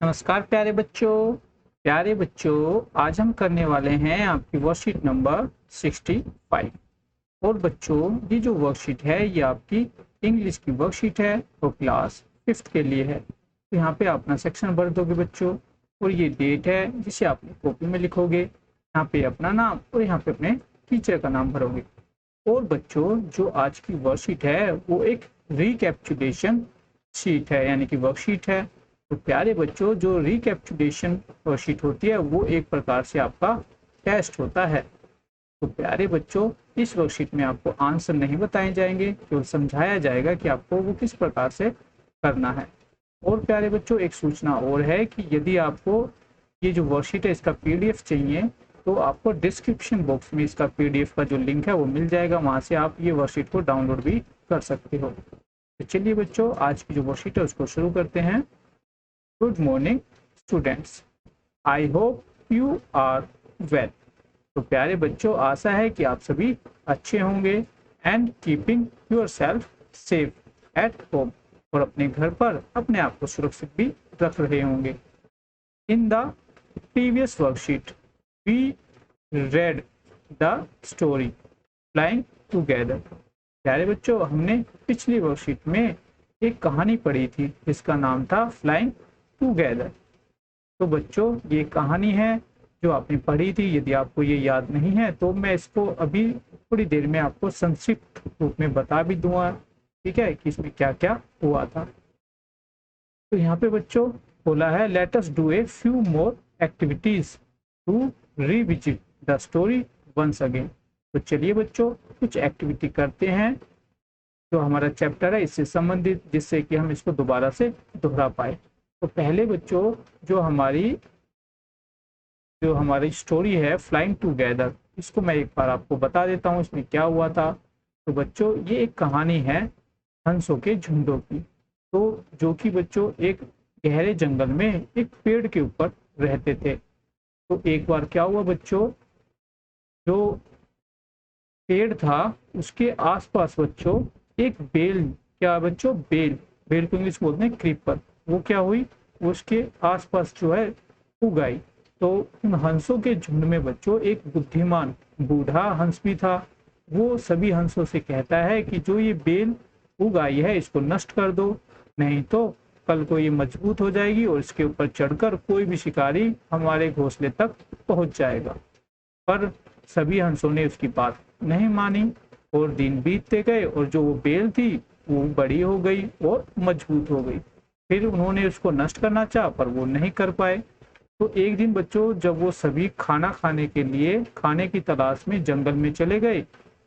नमस्कार प्यारे बच्चों आज हम करने वाले हैं आपकी वर्कशीट नंबर 65। और बच्चों ये जो वर्कशीट है ये आपकी इंग्लिश की वर्कशीट है और क्लास 5th के लिए है। तो यहाँ पे आप अपना सेक्शन भर दोगे बच्चों और ये डेट है जिसे आप कॉपी में लिखोगे। यहाँ पे अपना नाम और यहाँ पे अपने टीचर का नाम भरोगे। और बच्चों जो आज की वर्कशीट है वो एक रिकैप्चुलेशन शीट है यानी कि वर्कशीट है। तो प्यारे बच्चों जो रिकैप्चुलेशन वर्कशीट होती है वो एक प्रकार से आपका टेस्ट होता है। तो प्यारे बच्चों इस वर्कशीट में आपको आंसर नहीं बताए जाएंगे, केवल समझाया जाएगा कि आपको वो किस प्रकार से करना है। और प्यारे बच्चों एक सूचना और है कि यदि आपको ये जो वर्कशीट है इसका पीडीएफ चाहिए तो आपको डिस्क्रिप्शन बॉक्स में इसका पीडीएफ का जो लिंक है वो मिल जाएगा, वहां से आप ये वर्कशीट को डाउनलोड भी कर सकते हो। तो चलिए बच्चों आज की जो वर्कशीट है उसको शुरू करते हैं। Good morning students, I hope you are well. तो प्यारे बच्चों आशा है कि आप सभी अच्छे होंगे and keeping your self safe at home, और अपने घर पर अपने आप को सुरक्षित भी रख रहे होंगे। In the previous worksheet we read the story flying together. प्यारे बच्चों हमने पिछली वर्कशीट में एक कहानी पढ़ी थी जिसका नाम था फ्लाइंग टूगेदर। तो बच्चों ये कहानी है जो आपने पढ़ी थी। यदि आपको ये याद नहीं है तो मैं इसको अभी थोड़ी देर में आपको संक्षिप्त रूप में बता भी दूंगा, ठीक है, कि इसमें क्या क्या हुआ था। तो यहाँ पे बच्चों बोला है let us do a few more activities to revisit the story once again. तो चलिए बच्चों कुछ एक्टिविटी करते हैं जो हमारा चैप्टर है इससे संबंधित, जिससे कि हम इसको दोबारा से दोहरा पाए। तो पहले बच्चों जो हमारी स्टोरी है फ्लाइंग टूगेदर, इसको मैं एक बार आपको बता देता हूँ इसमें क्या हुआ था। तो बच्चों ये एक कहानी है हंसों के झुंडों की। तो जो कि बच्चों एक गहरे जंगल में एक पेड़ के ऊपर रहते थे। तो एक बार क्या हुआ बच्चों, जो पेड़ था उसके आसपास बच्चों एक बेल, क्या बच्चों बेल को इंग्लिश बोलते हैं क्रीपर, वो क्या हुई उसके आसपास जो है उग आई। तो उन हंसों के झुंड में बच्चों एक बुद्धिमान बूढ़ा हंस भी था। वो सभी हंसों से कहता है कि जो ये बेल उग आई है इसको नष्ट कर दो, नहीं तो कल को ये मजबूत हो जाएगी और इसके ऊपर चढ़कर कोई भी शिकारी हमारे घोंसले तक पहुंच जाएगा। पर सभी हंसों ने उसकी बात नहीं मानी और दिन बीतते गए और जो वो बेल थी वो बड़ी हो गई और मजबूत हो गई। फिर उन्होंने उसको नष्ट करना चाहा पर वो नहीं कर पाए। तो एक दिन बच्चों जब वो सभी खाना खाने के लिए खाने की तलाश में जंगल में चले गए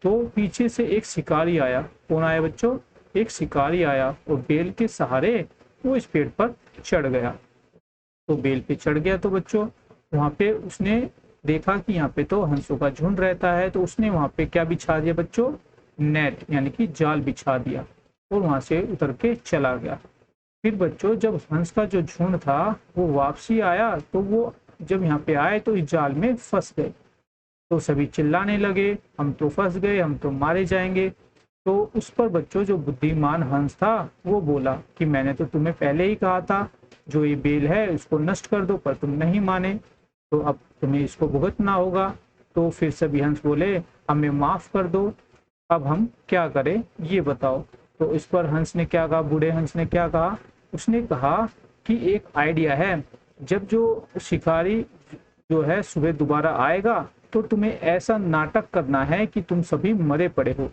तो पीछे से एक शिकारी आया। कौन आया बच्चों? एक शिकारी आया और बेल के सहारे वो इस पेड़ पर चढ़ गया। तो बेल पे चढ़ गया तो बच्चों वहां पे उसने देखा कि यहाँ पे तो हंसों का झुंड रहता है। तो उसने वहां पे क्या बिछा दिया बच्चों? नेट यानी कि जाल बिछा दिया और वहां से उतर के चला गया। फिर बच्चों जब हंस का जो झुंड था वो वापसी आया तो वो जब यहाँ पे आए तो इस जाल में फंस गए। तो सभी चिल्लाने लगे हम तो फंस गए, हम तो मारे जाएंगे। तो उस पर बच्चों जो बुद्धिमान हंस था वो बोला कि मैंने तो तुम्हें पहले ही कहा था जो ये बेल है उसको नष्ट कर दो, पर तुम नहीं माने, तो अब तुम्हें इसको भुगतना होगा। तो फिर सभी हंस बोले हमें माफ कर दो, अब हम क्या करें ये बताओ। तो इस पर हंस ने क्या कहा, बूढ़े हंस ने क्या कहा, उसने कहा कि एक आइडिया है, जब जो शिकारी जो है सुबह दोबारा आएगा तो तुम्हें ऐसा नाटक करना है कि तुम सभी मरे पड़े हो।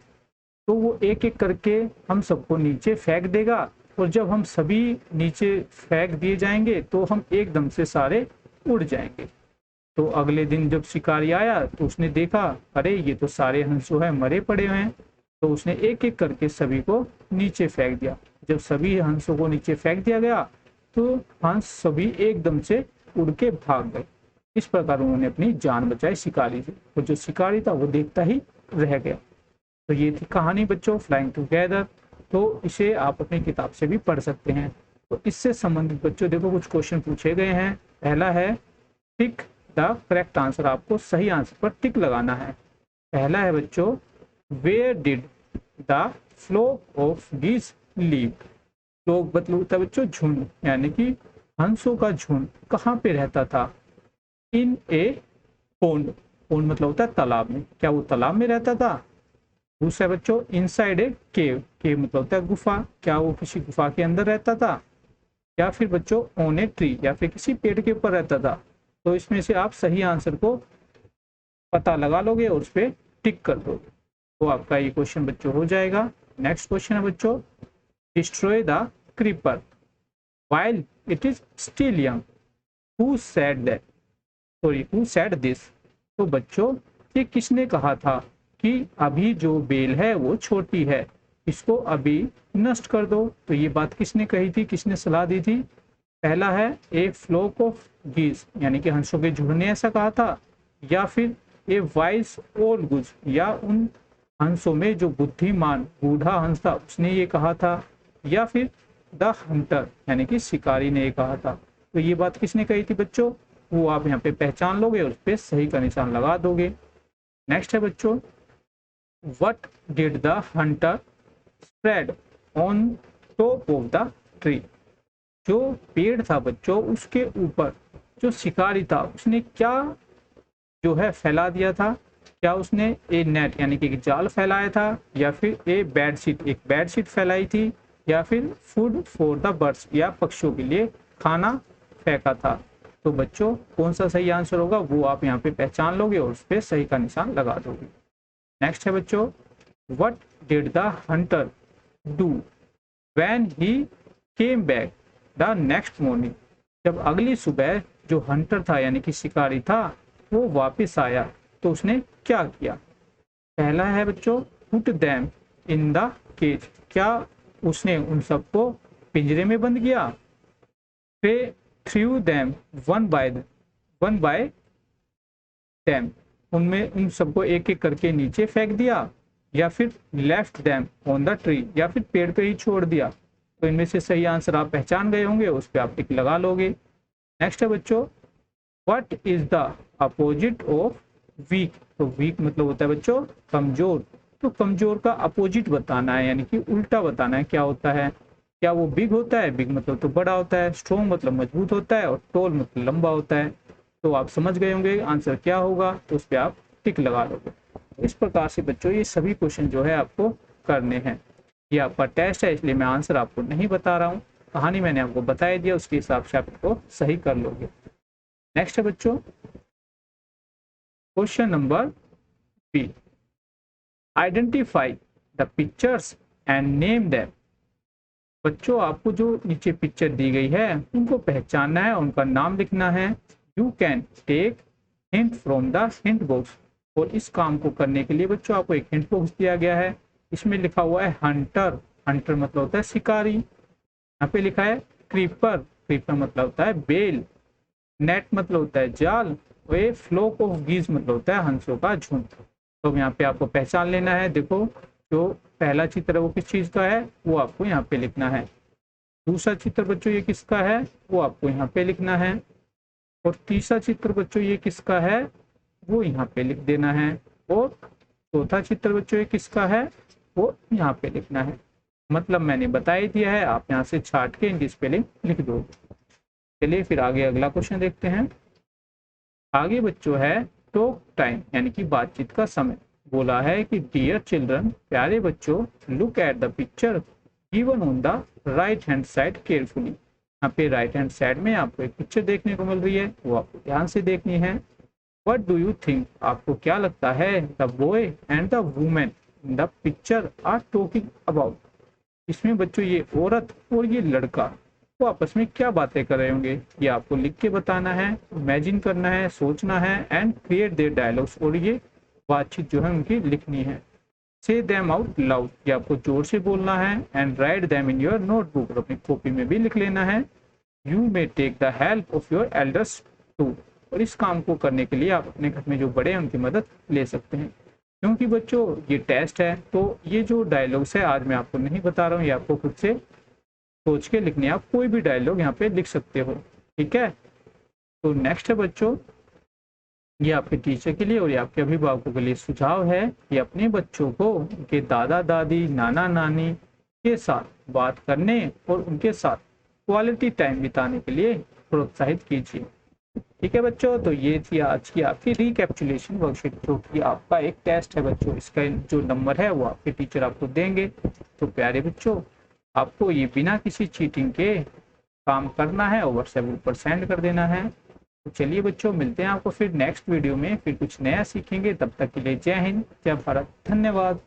तो वो एक एक करके हम सबको नीचे फेंक देगा और जब हम सभी नीचे फेंक दिए जाएंगे तो हम एकदम से सारे उड़ जाएंगे। तो अगले दिन जब शिकारी आया तो उसने देखा अरे ये तो सारे हंस जो है मरे पड़े हुए हैं। तो उसने एक एक करके सभी को नीचे फेंक दिया। जब सभी हंसों को नीचे फेंक दिया गया तो हंस सभी एकदम से उड़ के भाग गए। इस प्रकार उन्होंने अपनी जान बचाई शिकारी से, और जो शिकारी था वो देखता ही रह गया। तो ये थी कहानी बच्चों फ्लाइंग टुगेदर। तो इसे आप अपनी किताब से भी पढ़ सकते हैं। तो इससे संबंधित बच्चों देखो कुछ क्वेश्चन पूछे गए हैं। पहला है टिक द करेक्ट आंसर, आपको सही आंसर पर टिक लगाना है। पहला है बच्चों where did the flock of geese leave. Flock मतलब होता है बच्चों झुंड, यानी कि हंसों का झुंड कहाँ पे रहता था? इन ए पोंड। पोंड मतलब होता है तालाब में। क्या वो तालाब में रहता था? दूसरा बच्चों, इनसाइड ए केव। केव मतलब होता है गुफा। क्या वो किसी गुफा के अंदर रहता था? या फिर बच्चों ऑन ए ट्री, या फिर किसी पेड़ के ऊपर रहता था? तो इसमें से आप सही आंसर को पता लगा लोगे और उस पर टिक कर दोगे, तो आपका ये क्वेश्चन बच्चों हो जाएगा। नेक्स्ट क्वेश्चन है बच्चों, destroy the creeper while it is still young, who said that, sorry who said this. तो बच्चों ये किसने कहा था कि अभी जो बेल है वो छोटी है, इसको अभी नष्ट कर दो? तो ये बात किसने कही थी, किसने सलाह दी थी? पहला है ए फ्लोक ऑफ गीज, यानी कि हंसों के झुंड ने ऐसा कहा था, या फिर ए वाइस ओल्ड गुज, या उन हंसों में जो बुद्धिमान बूढ़ा हंस था उसने ये कहा था, या फिर द हंटर यानी कि शिकारी ने ये कहा था। तो ये बात किसने कही थी बच्चों, वो आप यहाँ पे पहचान लोगे और उस पर सही का निशान लगा दोगे। नेक्स्ट है बच्चों, what did the Hunter spread on top of the tree. जो पेड़ था बच्चों उसके ऊपर जो शिकारी था उसने क्या जो है फैला दिया था? क्या उसने ए नेट यानी कि जाल फैलाया था, या फिर ए बेडशीट, एक बेडशीट फैलाई थी, या फिर फूड फॉर द बर्ड्स, या पक्षियों के लिए खाना फेंका था? तो बच्चों कौन सा सही आंसर होगा वो आप यहाँ पे पहचान लोगे और उस पर सही का निशान लगा दोगे। नेक्स्ट है बच्चों, what did the Hunter do when he came back the next morning. जब अगली सुबह जो हंटर था यानी कि शिकारी था वो वापस आया तो उसने क्या किया? पहला है बच्चों, put them in the cage. क्या उसने उन सबको पिंजरे में बंद किया? फिर throw them one by them, उनमें उन सबको एक एक करके नीचे फेंक दिया, या फिर left them on the tree, या फिर पेड़ पे ही छोड़ दिया? तो इनमें से सही आंसर आप पहचान गए होंगे, उस पर आप टिक लगा लोगे। नेक्स्ट है बच्चों, what is the opposite of weak. तो वीक मतलब होता है बच्चों कमजोर। तो कमजोर का अपोजिट बताना है, यानी कि उल्टा बताना है, क्या होता है? क्या वो बिग होता है? बिग मतलब तो बड़ा होता है, स्ट्रॉन्ग मतलब मजबूत होता है, और टॉल मतलब लंबा होता है। तो आप समझ गए होंगे आंसर क्या होगा, तो उस पर आप टिक लगा लोगे। इस प्रकार से बच्चों ये सभी क्वेश्चन जो है आपको करने हैं। ये आपका टेस्ट है इसलिए मैं आंसर आपको नहीं बता रहा हूँ, कहानी मैंने आपको बता दिया, उसके हिसाब से आप इसको सही कर लोगे। नेक्स्ट है बच्चों question number B, identify the pictures and name them. बच्चों आपको जो नीचे पिक्चर दी गई है उनको पहचानना है, उनका नाम लिखना है। You can take hint from the hint box. और इस काम को करने के लिए बच्चों आपको एक हिंट बॉक्स दिया गया है, इसमें लिखा हुआ है हंटर। हंटर मतलब होता है शिकारी। यहाँ पे लिखा है क्रीपर। क्रीपर मतलब होता है बेल। नेट मतलब होता है जाल। और ये फ्लोक ऑफ गीज मतलब होता है हंसों का झुंड। तो यहाँ पे आपको पहचान लेना है। देखो जो पहला चित्र है वो किस चीज का है वो आपको यहाँ पे लिखना है। दूसरा चित्र बच्चों ये किसका है वो आपको यहाँ पे लिखना है। और तीसरा चित्र बच्चों ये किसका है वो यहाँ पे लिख देना है। और चौथा चित्र बच्चों ये किसका है वो यहाँ पे लिखना है। मतलब मैंने बता ही दिया है, आप यहाँ से छाट के इनकी स्पेलिंग लिख दो। चलिए फिर आगे अगला क्वेश्चन देखते हैं। आगे बच्चों है टॉक टाइम यानी कि बातचीत का समय। बोला है कि डियर चिल्ड्रन, प्यारे बच्चों, look at the picture given on the right hand side carefully. यहाँ पे राइट हैंड साइड में आपको एक पिक्चर देखने को मिल रही है, वो आपको ध्यान से देखनी है। व्हाट डू यू थिंक, आपको क्या लगता है the boy and the women in the picture are talking about. इसमें बच्चों ये औरत और ये लड़का वो आपस में क्या बातें कर रहे होंगे, ये आपको लिख के बताना है, इमेजिन करना है, सोचना है एंड क्रिएट देयर डायलॉग्स। और ये बातचीत जो है उनकी लिखनी है। से देम आउट लाउड, ये आपको जोर से बोलना है। And write them in your notebook, और अपनी कॉपी में भी लिख लेना है। You may take the help of your elders too, और इस काम को करने के लिए आप अपने घर में जो बड़े हैं उनकी मदद ले सकते हैं। क्योंकि बच्चों ये टेस्ट है तो ये जो डायलॉग्स है आज मैं आपको नहीं बता रहा हूँ, ये आपको खुद से सोच के लिखने। आप कोई भी डायलॉग यहाँ पे लिख सकते हो, ठीक है। तो नेक्स्ट है बच्चों, ये आपके टीचर के लिए और ये आपके अभिभावकों के लिए सुझाव है कि अपने बच्चों को उनके दादा दादी नाना नानी के साथ बात करने और उनके साथ क्वालिटी टाइम बिताने के लिए प्रोत्साहित कीजिए। ठीक है बच्चों, तो ये थी आज की आपकी रिकैप्चुलेशन वर्कशीट, जो कि आपका एक टेस्ट है बच्चों। इसका जो नंबर है वो आपके टीचर आपको देंगे। तो प्यारे बच्चों, आपको ये बिना किसी चीटिंग के काम करना है और व्हाट्सएप पर सेंड कर देना है। तो चलिए बच्चों, मिलते हैं आपको फिर नेक्स्ट वीडियो में, फिर कुछ नया सीखेंगे। तब तक के लिए जय हिंद, जय भारत, धन्यवाद।